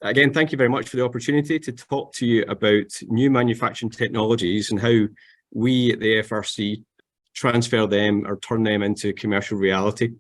Again, thank you very much for the opportunity to talk to you about new manufacturing technologies and how we at the AFRC transfer them or turn them into commercial reality.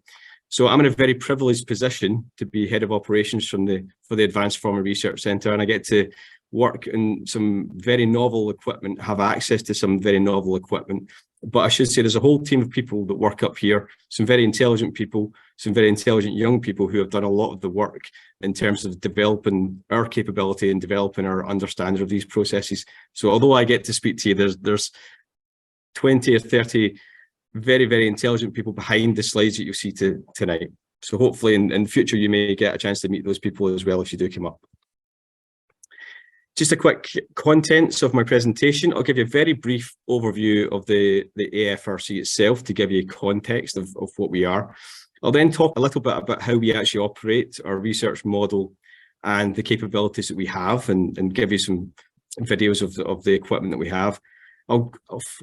So I'm in a very privileged position to be head of operations for the Advanced Forming Research Centre, and I get to work in some very novel equipment, have access to some very novel equipment. But I should say there's a whole team of people that work up here, some very intelligent people, some very intelligent young people who have done a lot of the work in terms of developing our capability and developing our understanding of these processes. So although I get to speak to you, there's 20 or 30 very, very intelligent people behind the slides that you'll see tonight. So hopefully in future you may get a chance to meet those people as well if you do come up. Just a quick contents of my presentation. I'll give you a very brief overview of the AFRC itself to give you context of what we are. I'll then talk a little bit about how we actually operate our research model and the capabilities that we have, and give you some videos of the equipment that we have. I'll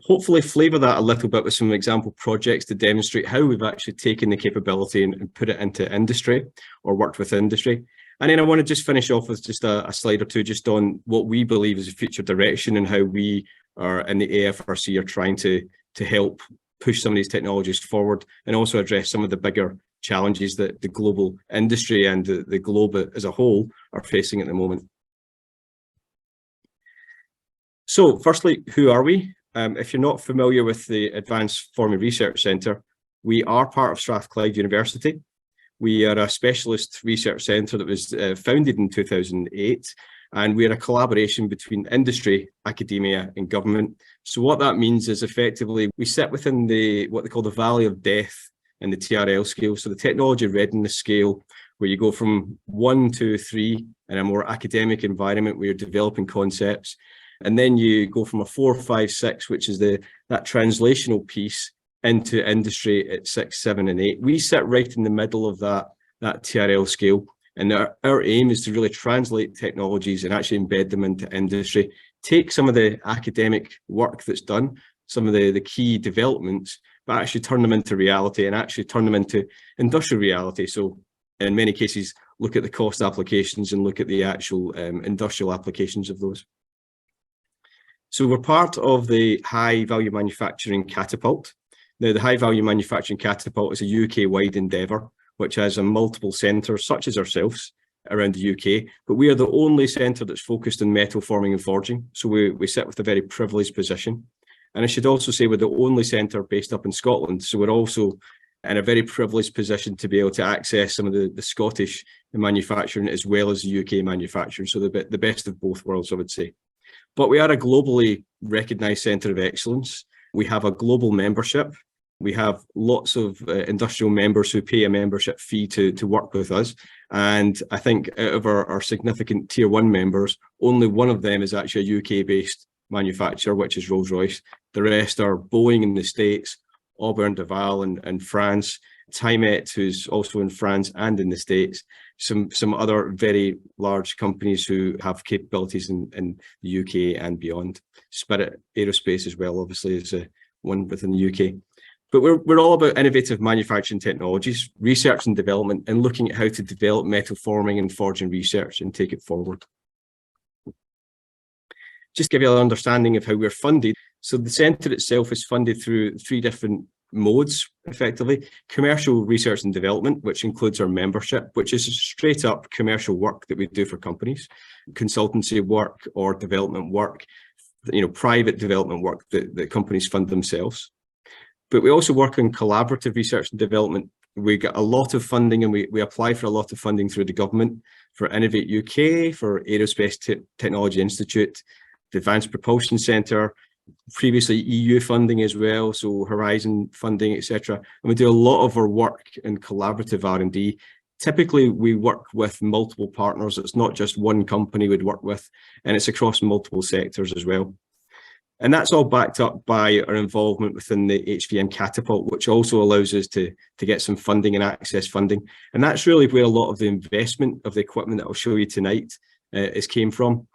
hopefully flavour that a little bit with some example projects to demonstrate how we've actually taken the capability and put it into industry or worked with industry. And then I want to just finish off with just a slide or two just on what we believe is a future direction and how we are in the AFRC are trying to help push some of these technologies forward and also address some of the bigger challenges that the global industry and the globe as a whole are facing at the moment. So firstly, who are we? If you're not familiar with the Advanced Forming Research Centre, we are part of Strathclyde University. We are a specialist research centre that was founded in 2008, and we're a collaboration between industry, academia and government. So what that means is effectively we sit within what they call the Valley of Death in the TRL scale, so the technology readiness scale, where you go from 1 to 3 in a more academic environment where you're developing concepts. And then you go from a 4, 5, 6, which is that translational piece, into industry at 6, 7 and 8. We sit right in the middle of that TRL scale. And our aim is to really translate technologies and actually embed them into industry, take some of the academic work that's done, some of the key developments, but actually turn them into reality and actually turn them into industrial reality. So in many cases, look at the cost applications and look at the actual industrial applications of those. So we're part of the High Value Manufacturing Catapult. Now, the High Value Manufacturing Catapult is a UK-wide endeavour, which has multiple centres, such as ourselves, around the UK. But we are the only centre that's focused on metal forming and forging. So we sit with a very privileged position. And I should also say we're the only centre based up in Scotland. So we're also in a very privileged position to be able to access some of the Scottish manufacturing as well as the UK manufacturing. So the best of both worlds, I would say. But we are a globally recognised centre of excellence. We have a global membership. We have lots of industrial members who pay a membership fee to work with us. And I think out of our significant tier 1 members, only one of them is actually a UK-based manufacturer, which is Rolls-Royce. The rest are Boeing in the States, Aubert & Duval in France, Tymet, who's also in France and in the States, some other very large companies who have capabilities in the UK and beyond. Spirit Aerospace as well, obviously, is one within the UK. But we're all about innovative manufacturing technologies, research and development, and looking at how to develop metal forming and forging research and take it forward. Just to give you an understanding of how we're funded. So the centre itself is funded through 3 different modes, effectively. Commercial research and development, which includes our membership, which is straight up commercial work that we do for companies, consultancy work or development work, private development work that companies fund themselves. But we also work on collaborative research and development. We get a lot of funding and we apply for a lot of funding through the government, for Innovate UK, for Aerospace Technology Institute, the Advanced Propulsion Centre, previously EU funding as well, so Horizon funding, etc. And we do a lot of our work in collaborative R&D. Typically, we work with multiple partners. It's not just one company we'd work with, and it's across multiple sectors as well. And that's all backed up by our involvement within the HVM Catapult, which also allows us to get some funding and access funding. And that's really where a lot of the investment of the equipment that I'll show you tonight came from.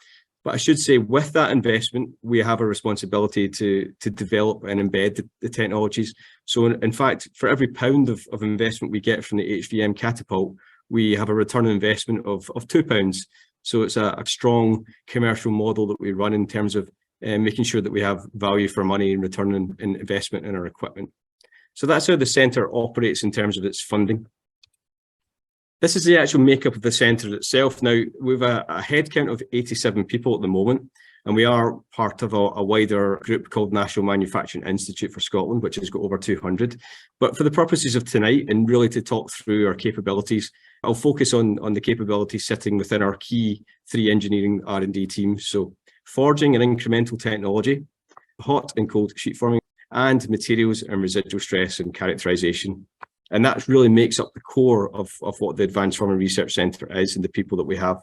But I should say, with that investment, we have a responsibility to develop and embed the technologies. So in fact, for every pound of investment we get from the HVM Catapult, we have a return on investment of £2 So it's a strong commercial model that we run in terms of making sure that we have value for money and return on investment in our equipment. So that's how the centre operates in terms of its funding. This is the actual makeup of the centre itself. Now, we've a headcount of 87 people at the moment, and we are part of a wider group called National Manufacturing Institute for Scotland, which has got over 200. But for the purposes of tonight, and really to talk through our capabilities, I'll focus on the capabilities sitting within our key 3 engineering R&D teams. So forging and incremental technology, hot and cold sheet forming, and materials and residual stress and characterisation. And that really makes up the core of what the Advanced Forming Research Centre is and the people that we have.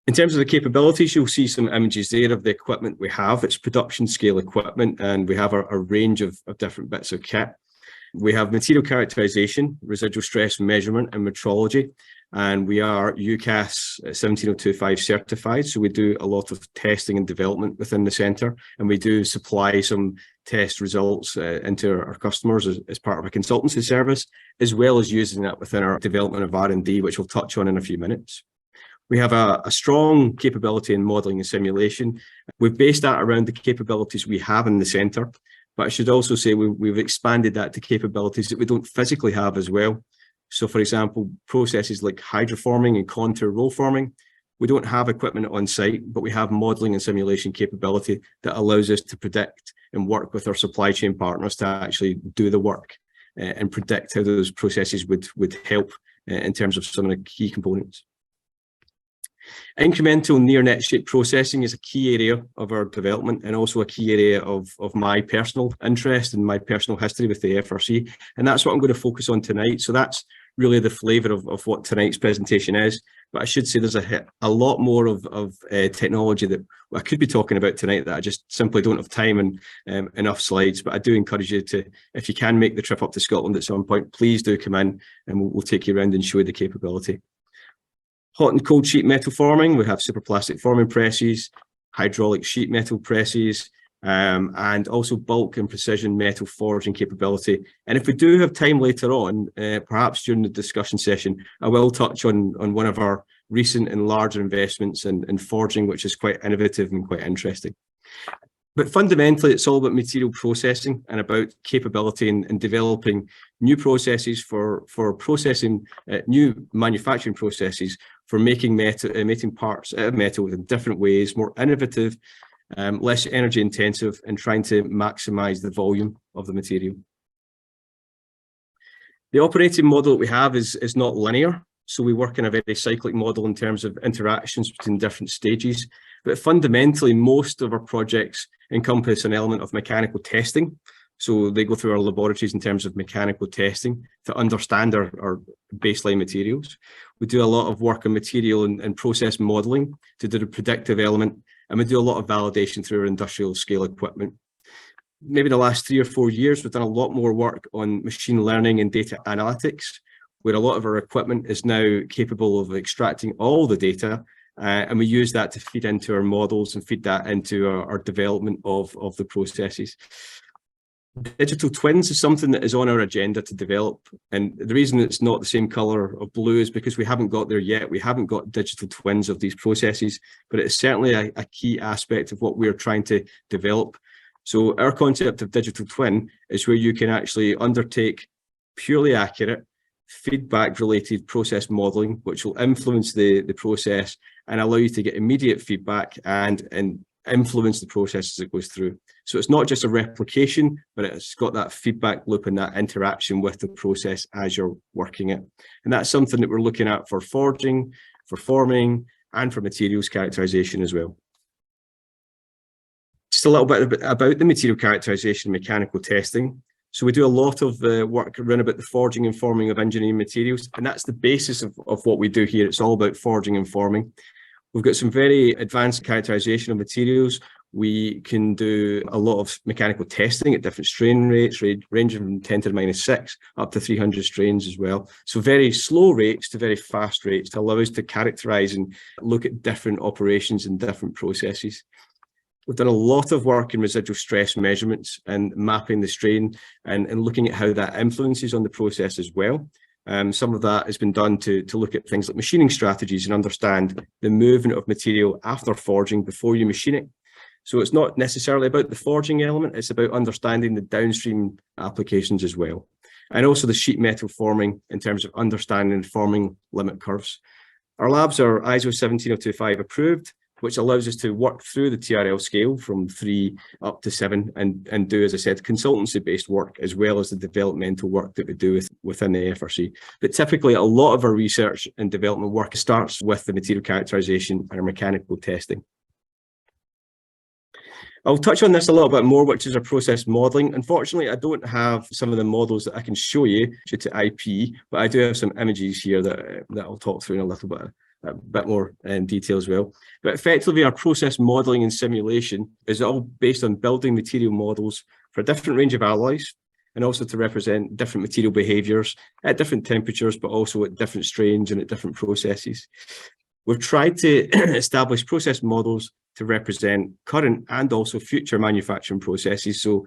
In terms of the capabilities, you'll see some images there of the equipment we have. It's production scale equipment, and we have a range of different bits of kit. We have material characterisation, residual stress measurement and metrology, and we are UCAS 17025 certified. So we do a lot of testing and development within the centre, and we do supply some test results into our customers as part of a consultancy service, as well as using that within our development of R&D, which we'll touch on in a few minutes. We have a strong capability in modelling and simulation. We've based that around the capabilities we have in the centre, but I should also say we've expanded that to capabilities that we don't physically have as well. So, for example, processes like hydroforming and contour roll forming, we don't have equipment on site, but we have modelling and simulation capability that allows us to predict and work with our supply chain partners to actually do the work and predict how those processes would help in terms of some of the key components. Incremental near net shape processing is a key area of our development, and also a key area of my personal interest and my personal history with the AFRC. And that's what I'm going to focus on tonight. So that's really the flavour of what tonight's presentation is. But I should say there's a lot more of technology that I could be talking about tonight that I just simply don't have time and enough slides. But I do encourage you to, if you can make the trip up to Scotland at some point, please do come in and we'll take you around and show you the capability. Hot and cold sheet metal forming, we have superplastic forming presses, hydraulic sheet metal presses, and also bulk and precision metal forging capability. And if we do have time later on, perhaps during the discussion session, I will touch on one of our recent and larger investments in forging, which is quite innovative and quite interesting. But fundamentally, it's all about material processing and about capability and developing new processes for processing, new manufacturing processes for making parts out of metal in different ways, more innovative, less energy intensive, and trying to maximize the volume of the material. The operating model that we have is not linear. So we work in a very cyclic model in terms of interactions between different stages. But fundamentally, most of our projects encompass an element of mechanical testing. So they go through our laboratories in terms of mechanical testing to understand our baseline materials. We do a lot of work on material and process modelling to do the predictive element, and we do a lot of validation through our industrial scale equipment. Maybe the last 3 or 4 years, we've done a lot more work on machine learning and data analytics, where a lot of our equipment is now capable of extracting all the data, and we use that to feed into our models and feed that into our development of the processes. Digital twins is something that is on our agenda to develop, and the reason it's not the same colour of blue is because we haven't got there yet. We haven't got digital twins of these processes, but it's certainly a key aspect of what we're trying to develop. So our concept of digital twin is where you can actually undertake purely accurate feedback related process modelling, which will influence the process and allow you to get immediate feedback and influence the process as it goes through. So it's not just a replication, but it's got that feedback loop and that interaction with the process as you're working it. And that's something that we're looking at for forging, for forming, and for materials characterization as well. Just a little bit about the material characterization mechanical testing. So we do a lot of work around about the forging and forming of engineering materials, and that's the basis of what we do here. It's all about forging and forming. We've got some very advanced characterization of materials. We can do a lot of mechanical testing at different strain rates, ranging from 10 to the -6 up to 300 strains as well. So very slow rates to very fast rates to allow us to characterize and look at different operations and different processes. We've done a lot of work in residual stress measurements and mapping the strain and looking at how that influences on the process as well. Some of that has been done to look at things like machining strategies and understand the movement of material after forging before you machine it. So it's not necessarily about the forging element, it's about understanding the downstream applications as well. And also the sheet metal forming in terms of understanding and forming limit curves. Our labs are ISO 17025 approved, which allows us to work through the TRL scale from 3 up to 7 and do, as I said, consultancy-based work as well as the developmental work that we do within the AFRC. But typically, a lot of our research and development work starts with the material characterization and our mechanical testing. I'll touch on this a little bit more, which is our process modeling. Unfortunately, I don't have some of the models that I can show you due to IP, but I do have some images here that I'll talk through in a bit more in detail as well. But effectively, our process modeling and simulation is all based on building material models for a different range of alloys, and also to represent different material behaviors at different temperatures, but also at different strains and at different processes. We've tried to establish process models to represent current and also future manufacturing processes. So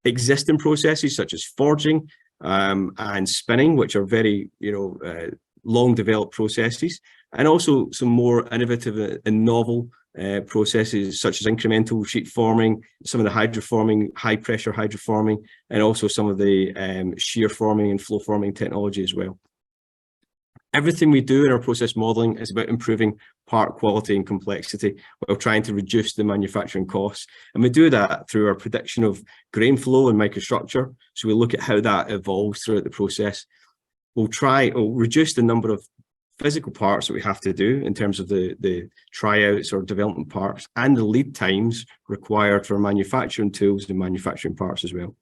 existing processes such as forging and spinning, which are very, long developed processes, and also some more innovative and novel processes such as incremental sheet forming, some of the hydroforming, high pressure hydroforming, and also some of the shear forming and flow forming technology as well. Everything we do in our process modeling is about improving part quality and complexity while trying to reduce the manufacturing costs. And we do that through our prediction of grain flow and microstructure. So we look at how that evolves throughout the process. We'll reduce the number of physical parts that we have to do in terms of the tryouts or development parts and the lead times required for manufacturing tools and manufacturing parts as well.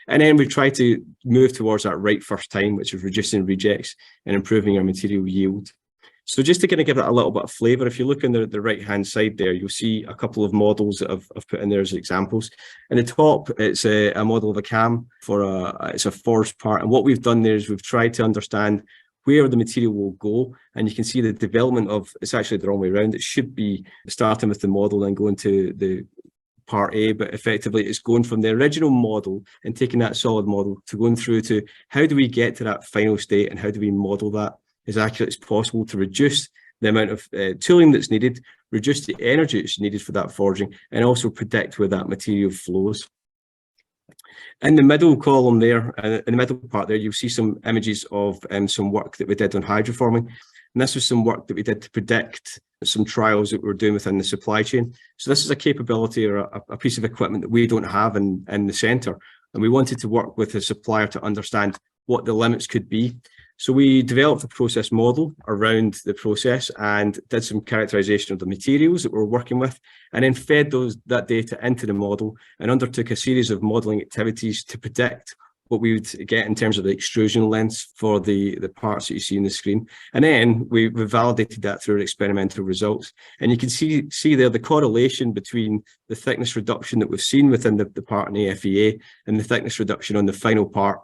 And then we try to move towards that right first time, which is reducing rejects and improving our material yield. So just to kind of give it a little bit of flavour, if you look on the right-hand side there, you'll see a couple of models that I've put in there as examples. In the top, it's a model of a cam it's a forged part. And what we've done there is we've tried to understand where the material will go. And you can see the development of, it's actually the wrong way around. It should be starting with the model and going to the part A, but effectively it's going from the original model and taking that solid model to going through to how do we get to that final state and how do we model that as accurate as possible to reduce the amount of tooling that's needed, reduce the energy that's needed for that forging, and also predict where that material flows. In the middle column there, in the middle part there, you'll see some images of some work that we did on hydroforming. And this was some work that we did to predict some trials that we were doing within the supply chain. So this is a capability or a piece of equipment that we don't have in the centre. And we wanted to work with a supplier to understand what the limits could be. So we developed a process model around the process and did some characterization of the materials that we're working with, and then fed that data into the model and undertook a series of modelling activities to predict what we would get in terms of the extrusion lengths for the parts that you see on the screen. And then we validated that through our experimental results. And you can see there the correlation between the thickness reduction that we've seen within the part in AFEA and the thickness reduction on the final part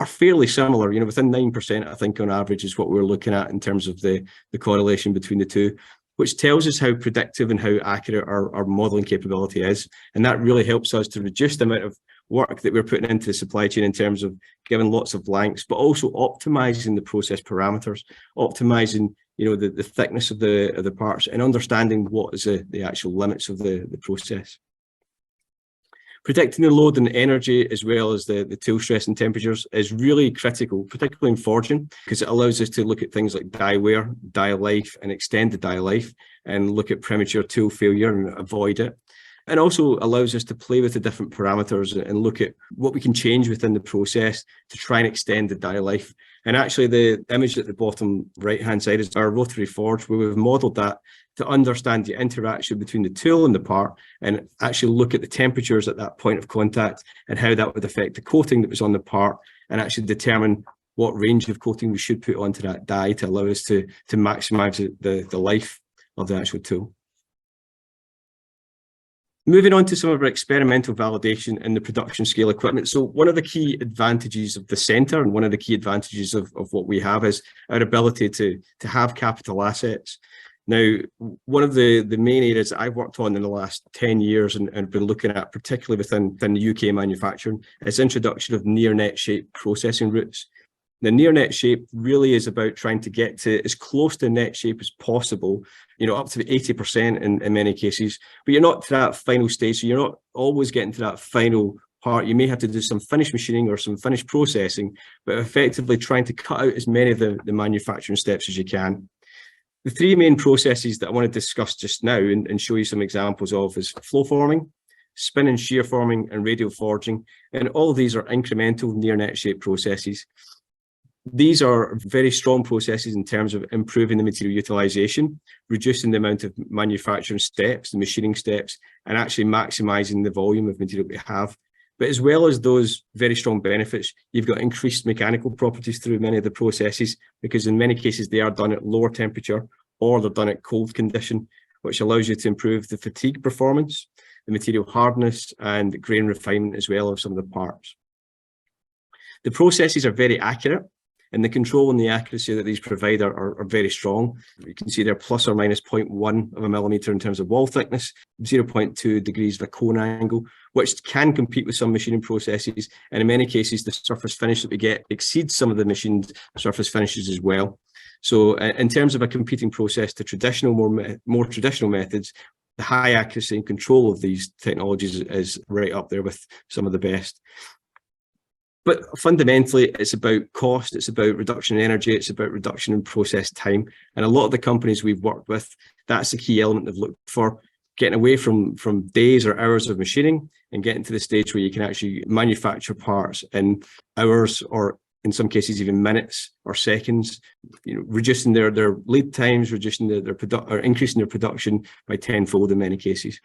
are fairly similar, within 9%, I think on average is what we're looking at in terms of the correlation between the two, which tells us how predictive and how accurate our modelling capability is. And that really helps us to reduce the amount of work that we're putting into the supply chain in terms of giving lots of blanks, but also optimizing the process parameters, optimizing the thickness of the parts and understanding what is the actual limits of the process. Predicting the load and energy as well as the tool stress and temperatures is really critical, particularly in forging, because it allows us to look at things like die wear, die life, and extend the die life, and look at premature tool failure and avoid it. And also allows us to play with the different parameters and look at what we can change within the process to try and extend the die life. And actually the image at the bottom right-hand side is our rotary forge, where we've modelled that to understand the interaction between the tool and the part and actually look at the temperatures at that point of contact and how that would affect the coating that was on the part, and actually determine what range of coating we should put onto that die to allow us to maximise the life of the actual tool. Moving on to some of our experimental validation in the production scale equipment. So one of the key advantages of the centre and one of the key advantages of what we have is our ability to have capital assets. Now, one of the main areas that I've worked on in the last 10 years and been looking at, particularly within the UK manufacturing, is introduction of near net shape processing routes. The near net shape really is about trying to get to as close to net shape as possible, up to 80% in many cases, but you're not to that final stage. So you're not always getting to that final part. You may have to do some finished machining or some finished processing, but effectively trying to cut out as many of the manufacturing steps as you can. The three main processes that I want to discuss just now and show you some examples of is flow forming, spin and shear forming, and radial forging. And all of these are incremental near net shape processes. These are very strong processes in terms of improving the material utilization, reducing the amount of manufacturing steps, the machining steps, and actually maximizing the volume of material we have. But as well as those very strong benefits, you've got increased mechanical properties through many of the processes, because in many cases they are done at lower temperature or they're done at cold condition, which allows you to improve the fatigue performance, the material hardness, and grain refinement as well of some of the parts. The processes are very accurate, and the control and the accuracy that these provide are very strong. You can see they're plus or minus 0.1 of a millimeter in terms of wall thickness, 0.2 degrees of a cone angle, which can compete with some machining processes. And in many cases, the surface finish that we get exceeds some of the machined surface finishes as well. So in terms of a competing process to traditional, more traditional methods, the high accuracy and control of these technologies is right up there with some of the best. But fundamentally, it's about cost, it's about reduction in energy, it's about reduction in process time. And a lot of the companies we've worked with, that's the key element they've looked for, getting away from days or hours of machining and getting to the stage where you can actually manufacture parts in hours, or in some cases even minutes or seconds, reducing their lead times, reducing or increasing their production by tenfold in many cases.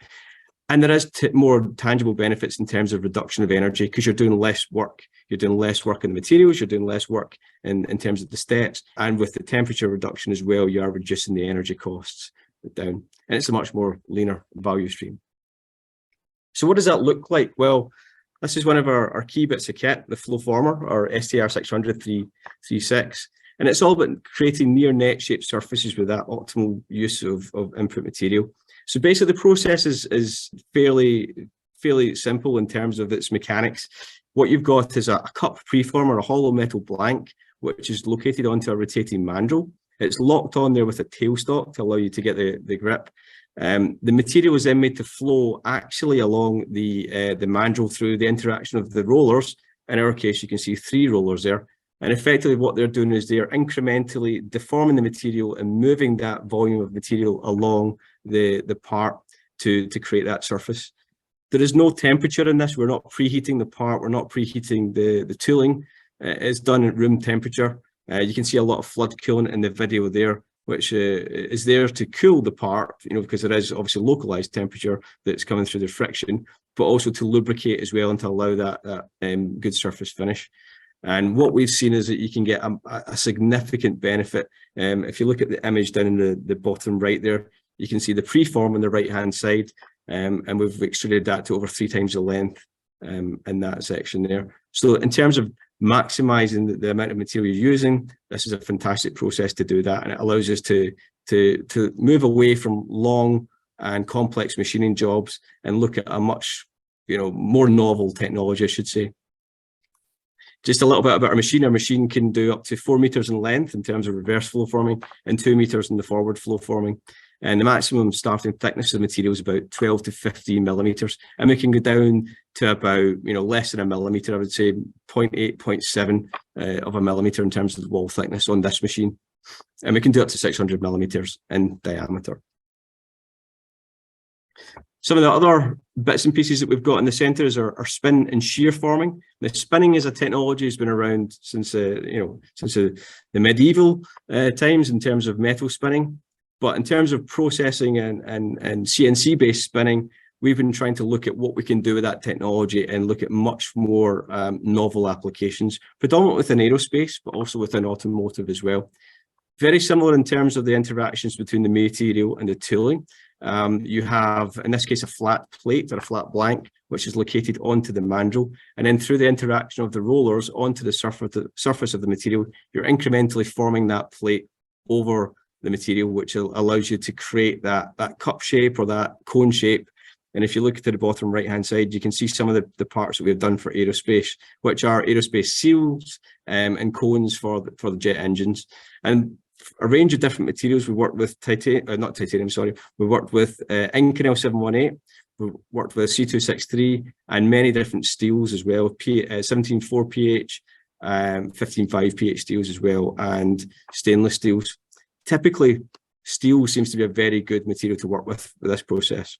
And there is more tangible benefits in terms of reduction of energy, because you're doing less work. You're doing less work in the materials, you're doing less work in terms of the steps. And with the temperature reduction as well, you are reducing the energy costs down. And it's a much more leaner value stream. So what does that look like? Well, this is one of our key bits of kit, the flow former, or STR600-336. And it's all about creating near net shaped surfaces with that optimal use of input material. So basically the process is fairly simple in terms of its mechanics. What you've got is a cup preform or a hollow metal blank, which is located onto a rotating mandrel. It's locked on there with a tailstock to allow you to get the grip. The material is then made to flow actually along the mandrel through the interaction of the rollers. In our case, you can see 3 rollers there. And effectively what they're doing is they're incrementally deforming the material and moving that volume of material along the part to create that surface. There is no temperature in this. We're not preheating the part. We're not preheating the tooling. It's done at room temperature. You can see a lot of flood coolant in the video there, which is there to cool the part, because there is obviously localized temperature that's coming through the friction, but also to lubricate as well and to allow that good surface finish. And what we've seen is that you can get a significant benefit. If you look at the image down in the bottom right there, you can see the preform on the right-hand side, and we've extruded that to over 3 times the length in that section there. So in terms of maximizing the amount of material you're using, this is a fantastic process to do that, and it allows us to move away from long and complex machining jobs and look at a much more novel technology, I should say. Just a little bit about our machine. Our machine can do up to 4 meters in length in terms of reverse flow forming and 2 meters in the forward flow forming. And the maximum starting thickness of the material is about 12 to 15 millimeters. And we can go down to about, less than a millimeter, I would say 0.8, 0.7 of a millimeter in terms of the wall thickness on this machine. And we can do up to 600 millimeters in diameter. Some of the other bits and pieces that we've got in the centre is our spin and shear forming. The spinning as a technology has been around since the medieval times in terms of metal spinning. But in terms of processing and CNC-based spinning, we've been trying to look at what we can do with that technology and look at much more novel applications, predominantly within aerospace, but also within automotive as well. Very similar in terms of the interactions between the material and the tooling. You have, in this case, a flat plate or a flat blank, which is located onto the mandrel. And then through the interaction of the rollers onto the surface of the material, you're incrementally forming that plate over the material, which allows you to create that cup shape or that cone shape And if you look to the bottom right-hand side, you can see some of the parts that we've done for aerospace, which are aerospace seals and cones for the jet engines. And a range of different materials. We worked with not titanium, sorry. We worked with Inconel 718. We worked with C263 and many different steels as well, 17.4 pH, 15.5 pH steels as well, and stainless steels. Typically, steel seems to be a very good material to work with this process.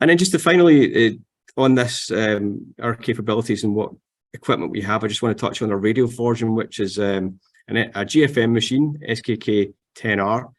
And then just to finally, on this, our capabilities and what equipment we have, I just want to touch on a radial forging, which is a GFM machine, SKK10R.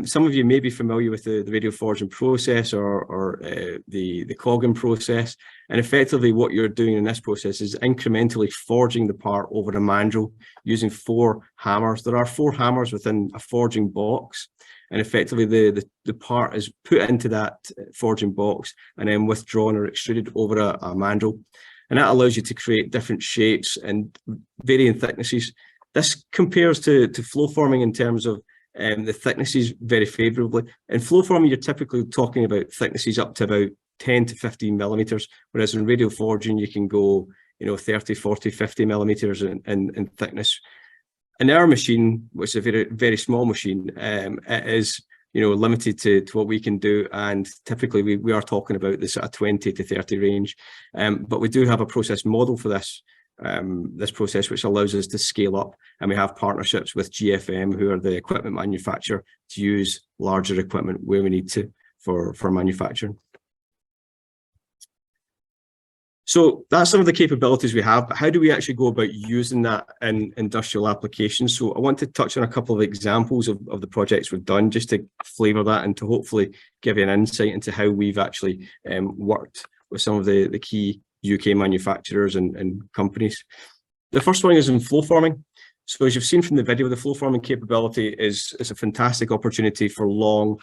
Some of you may be familiar with the radial forging process or the cogging process. And effectively what you're doing in this process is incrementally forging the part over a mandrel using 4 hammers. There are 4 hammers within a forging box. And effectively the part is put into that forging box and then withdrawn or extruded over a mandrel. And that allows you to create different shapes and varying thicknesses. This compares to flow forming in terms of the thicknesses very favorably. In flow forming, you're typically talking about thicknesses up to about 10 to 15 millimeters, whereas in radial forging, you can go, 30, 40, 50 millimeters in thickness. In our machine, which is a very, very small machine, it is, limited to what we can do. And typically we are talking about the sort of 20 to 30 range. But we do have a process model for this process, which allows us to scale up, and we have partnerships with GFM, who are the equipment manufacturer, to use larger equipment where we need to for manufacturing. So that's some of the capabilities we have, but how do we actually go about using that in industrial applications? So I want to touch on a couple of examples of the projects we've done, just to flavour that and to hopefully give you an insight into how we've actually worked with some of the key UK manufacturers and companies. The first one is in flow forming. So as you've seen from the video, the flow forming capability is a fantastic opportunity for long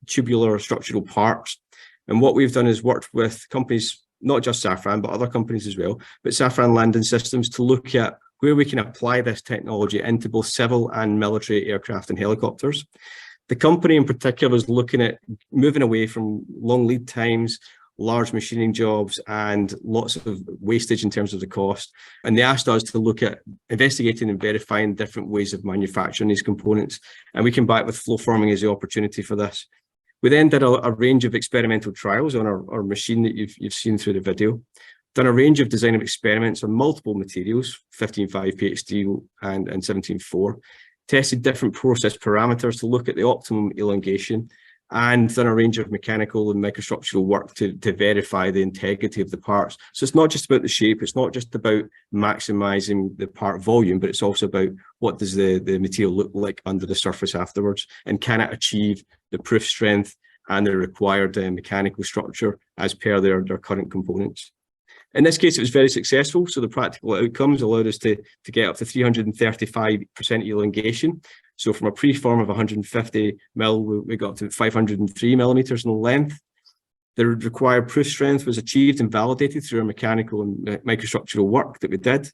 tubular structural parts. And what we've done is worked with companies, not just Safran, but other companies as well, but Safran Landing Systems, to look at where we can apply this technology into both civil and military aircraft and helicopters. The company in particular is looking at moving away from long lead times, large machining jobs, and lots of wastage in terms of the cost. And they asked us to look at investigating and verifying different ways of manufacturing these components. And we came back with flow forming as the opportunity for this. We then did a range of experimental trials on our machine that you've seen through the video, done a range of design of experiments on multiple materials, 15.5 pH steel and 17.4, tested different process parameters to look at the optimum elongation, and done a range of mechanical and microstructural work to verify the integrity of the parts. So it's not just about the shape, it's not just about maximizing the part volume, but it's also about what does the material look like under the surface afterwards, and can it achieve the proof strength and the required mechanical structure as per their current components. In this case, it was very successful. So the practical outcomes allowed us to get up to 335% elongation. So from a preform of 150 mil, we got to 503 millimeters in length. The required proof strength was achieved and validated through our mechanical and microstructural work that we did.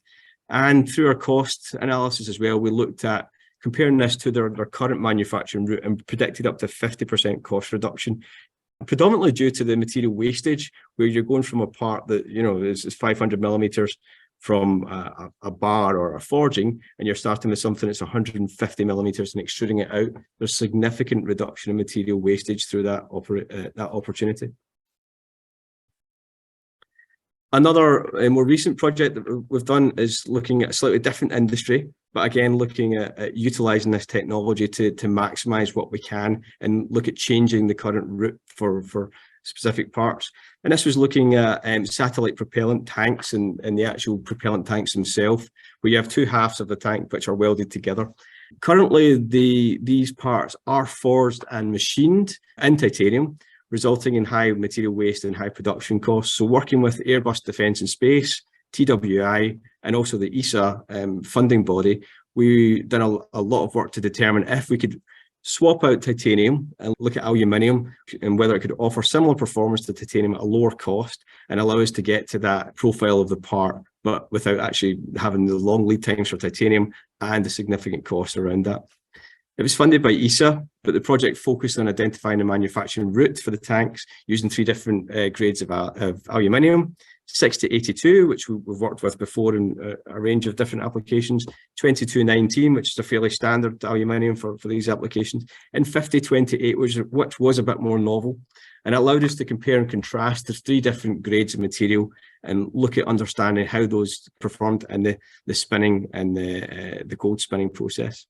And through our cost analysis as well, we looked at comparing this to their current manufacturing route and predicted up to 50% cost reduction, predominantly due to the material wastage, where you're going from a part that, is 500 millimeters from a bar or a forging, and you're starting with something that's 150 millimeters and extruding it out. There's significant reduction in material wastage through that opportunity. Another more recent project that we've done is looking at a slightly different industry, but again, looking at utilising this technology to maximise what we can and look at changing the current route for specific parts. And this was looking at satellite propellant tanks and the actual propellant tanks themselves, where you have 2 halves of the tank which are welded together. Currently, these parts are forged and machined in titanium, resulting in high material waste and high production costs. So working with Airbus Defence and Space, TWI, and also the ESA funding body, we done a lot of work to determine if we could swap out titanium and look at aluminium and whether it could offer similar performance to titanium at a lower cost and allow us to get to that profile of the part, but without actually having the long lead times for titanium and the significant costs around that. It was funded by ESA, but the project focused on identifying the manufacturing route for the tanks using 3 different grades of aluminium. 6082, which we've worked with before in a range of different applications, 2219, which is a fairly standard aluminium for these applications, and 5028, which was a bit more novel. And it allowed us to compare and contrast the 3 different grades of material and look at understanding how those performed in the spinning and the cold spinning process.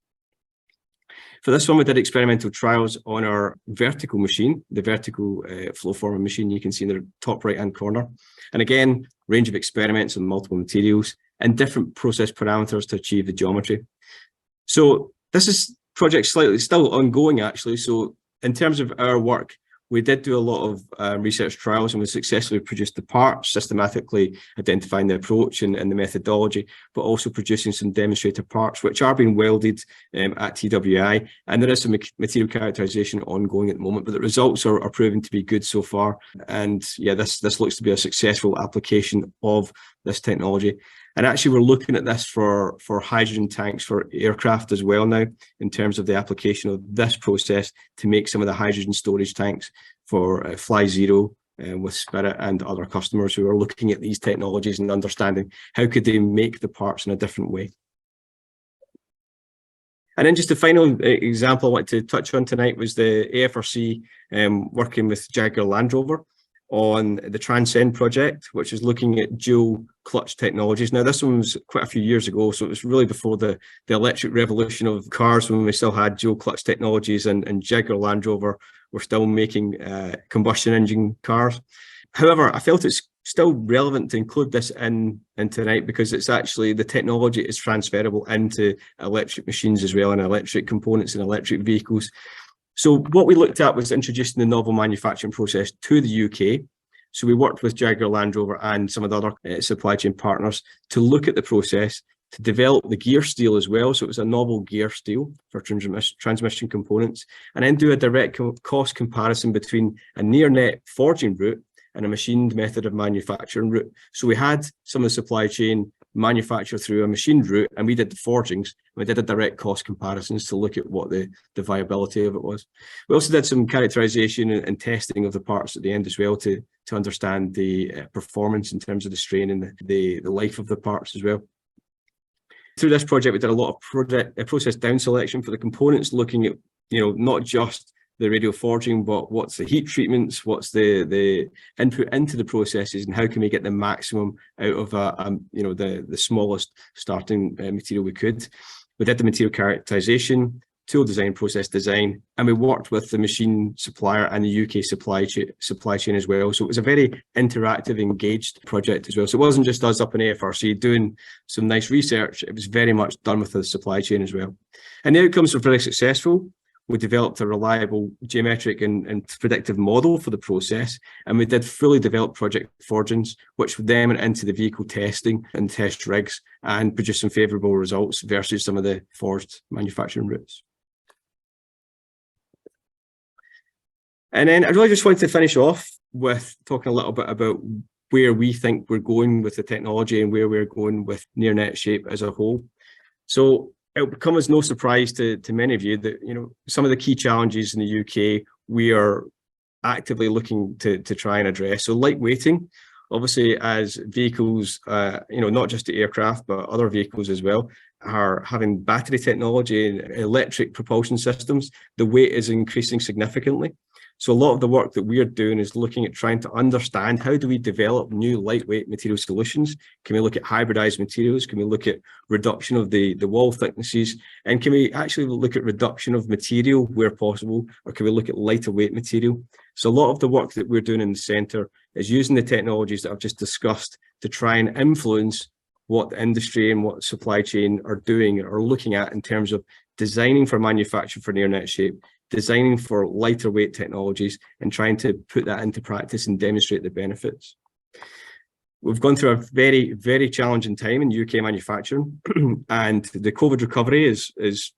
For this one, we did experimental trials on our vertical machine, the vertical flow forming machine you can see in the top right-hand corner. And again, range of experiments on multiple materials and different process parameters to achieve the geometry. So this project slightly still ongoing, actually. So in terms of our work, we did do a lot of research trials, and we successfully produced the parts, systematically identifying the approach and the methodology, but also producing some demonstrator parts, which are being welded at TWI. And there is some material characterization ongoing at the moment, but the results are proving to be good so far. And yeah, this looks to be a successful application of this technology. And actually, we're looking at this for hydrogen tanks for aircraft as well now, in terms of the application of this process to make some of the hydrogen storage tanks for Fly Zero with Spirit and other customers who are looking at these technologies and understanding how could they make the parts in a different way. And then just the final example I wanted to touch on tonight was the AFRC working with Jaguar Land Rover on the Transcend project, which is looking at dual clutch technologies. Now, this one was quite a few years ago, so it was really before the electric revolution of cars, when we still had dual clutch technologies, and Jaguar Land Rover were still making combustion engine cars. However, I felt it's still relevant to include this in tonight, because it's actually, the technology is transferable into electric machines as well, and electric components in electric vehicles. So what we looked at was introducing the novel manufacturing process to the UK. So we worked with Jaguar Land Rover and some of the other supply chain partners to look at the process, to develop the gear steel as well. So it was a novel gear steel for transmission components, and then do a direct cost comparison between a near net forging route and a machined method of manufacturing route. So we had some of the supply chain manufacture through a machined route, and we did the forgings. We did a direct cost comparisons to look at what the viability of it was. We also did some characterization and testing of the parts at the end as well to understand the performance in terms of the strain and the life of the parts as well. Through this project, we did a lot of process down selection for the components, looking at, not just the radial forging, but what's the heat treatments, what's the input into the processes, and how can we get the maximum out of the smallest starting material we could. We did the material characterization, tool design, process design, and we worked with the machine supplier and the UK supply chain as well. So it was a very interactive, engaged project as well. So it wasn't just us up in AFRC doing some nice research, it was very much done with the supply chain as well. And the outcomes were very successful. We developed a reliable geometric and predictive model for the process, and we did fully developed project forgings, which then went into the vehicle testing and test rigs and produced some favourable results versus some of the forged manufacturing routes. And then I really just wanted to finish off with talking a little bit about where we think we're going with the technology and where we're going with near net shape as a whole. So it'll come as no surprise to many of you that, some of the key challenges in the UK we are actively looking to try and address. So lightweighting, obviously, as vehicles, not just the aircraft, but other vehicles as well, are having battery technology and electric propulsion systems, the weight is increasing significantly. So a lot of the work that we're doing is looking at trying to understand, how do we develop new lightweight material solutions? Can we look at hybridized materials? Can we look at reduction of the wall thicknesses? And can we actually look at reduction of material where possible? Or can we look at lighter weight material? So a lot of the work that we're doing in the centre is using the technologies that I've just discussed to try and influence what the industry and what supply chain are doing or looking at in terms of designing for manufacture for near net shape, designing for lighter weight technologies, and trying to put that into practice and demonstrate the benefits. We've gone through a very, very challenging time in UK manufacturing, and the COVID recovery is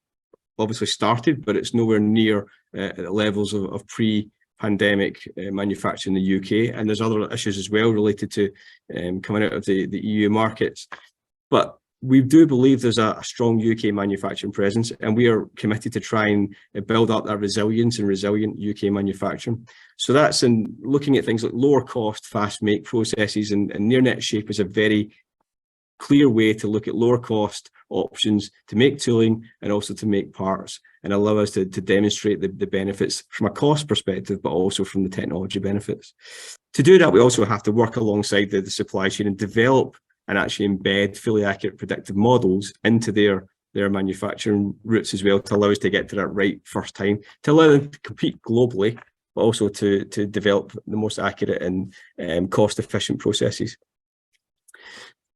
obviously started, but it's nowhere near levels of pre-pandemic manufacturing in the UK. And there's other issues as well related to coming out of the EU markets. But we do believe there's a strong UK manufacturing presence, and we are committed to try and build up that resilience and resilient UK manufacturing. So that's in looking at things like lower cost, fast make processes, and near net shape is a very clear way to look at lower cost options to make tooling and also to make parts, and allow us to demonstrate the benefits from a cost perspective, but also from the technology benefits. To do that, we also have to work alongside the supply chain and develop and actually embed fully accurate predictive models into their manufacturing routes as well, to allow us to get to that right first time, to allow them to compete globally, but also to develop the most accurate and cost-efficient processes.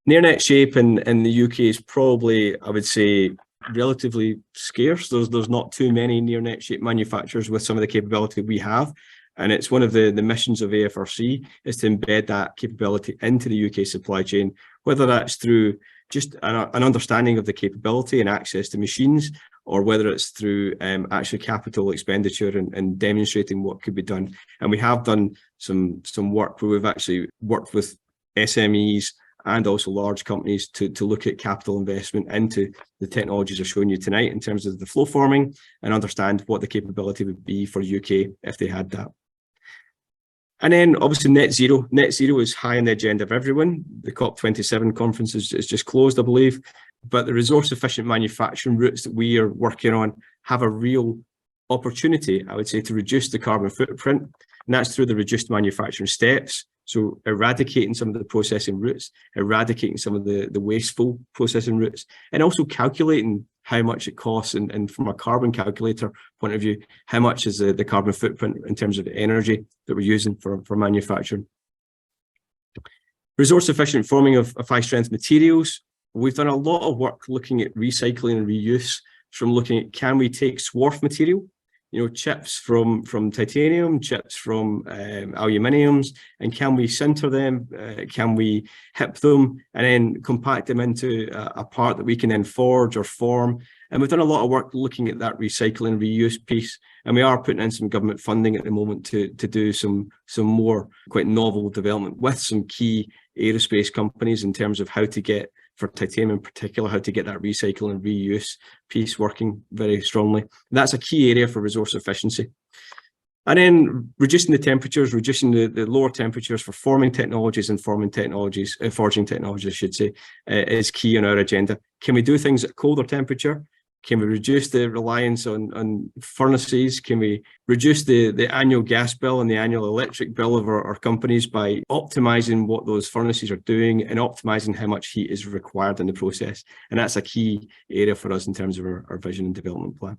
Near net shape in the UK is probably, I would say, relatively scarce. There's not too many near net shape manufacturers with some of the capability we have. And it's one of the missions of AFRC is to embed that capability into the UK supply chain, whether that's through just an understanding of the capability and access to machines, or whether it's through actually capital expenditure and demonstrating what could be done. And we have done some work where we've actually worked with SMEs and also large companies to look at capital investment into the technologies I've shown you tonight in terms of the flow forming, and understand what the capability would be for UK if they had that. And then obviously net zero. Net zero is high on the agenda of everyone. The COP27 conference is just closed, I believe. But the resource efficient manufacturing routes that we are working on have a real opportunity, I would say, to reduce the carbon footprint. And that's through the reduced manufacturing steps. So eradicating some of the processing routes, eradicating some of the wasteful processing routes, and also calculating how much it costs, and from a carbon calculator point of view, how much is the carbon footprint in terms of energy that we're using for manufacturing. Resource efficient forming of high strength materials. We've done a lot of work looking at recycling and reuse, from looking at, can we take swarf material, chips from titanium, chips from aluminiums, and can we sinter them? Can we hip them and then compact them into a part that we can then forge or form? And we've done a lot of work looking at that recycling reuse piece, and we are putting in some government funding at the moment to do some more quite novel development with some key aerospace companies in terms of how to get, for titanium in particular, how to get that recycle and reuse piece working very strongly. And that's a key area for resource efficiency. And then reducing the temperatures, reducing the lower temperatures for forming technologies and forging technologies, I should say, is key on our agenda. Can we do things at colder temperature? Can we reduce the reliance on furnaces? Can we reduce the annual gas bill and the annual electric bill of our companies by optimizing what those furnaces are doing and optimizing how much heat is required in the process? And that's a key area for us in terms of our vision and development plan.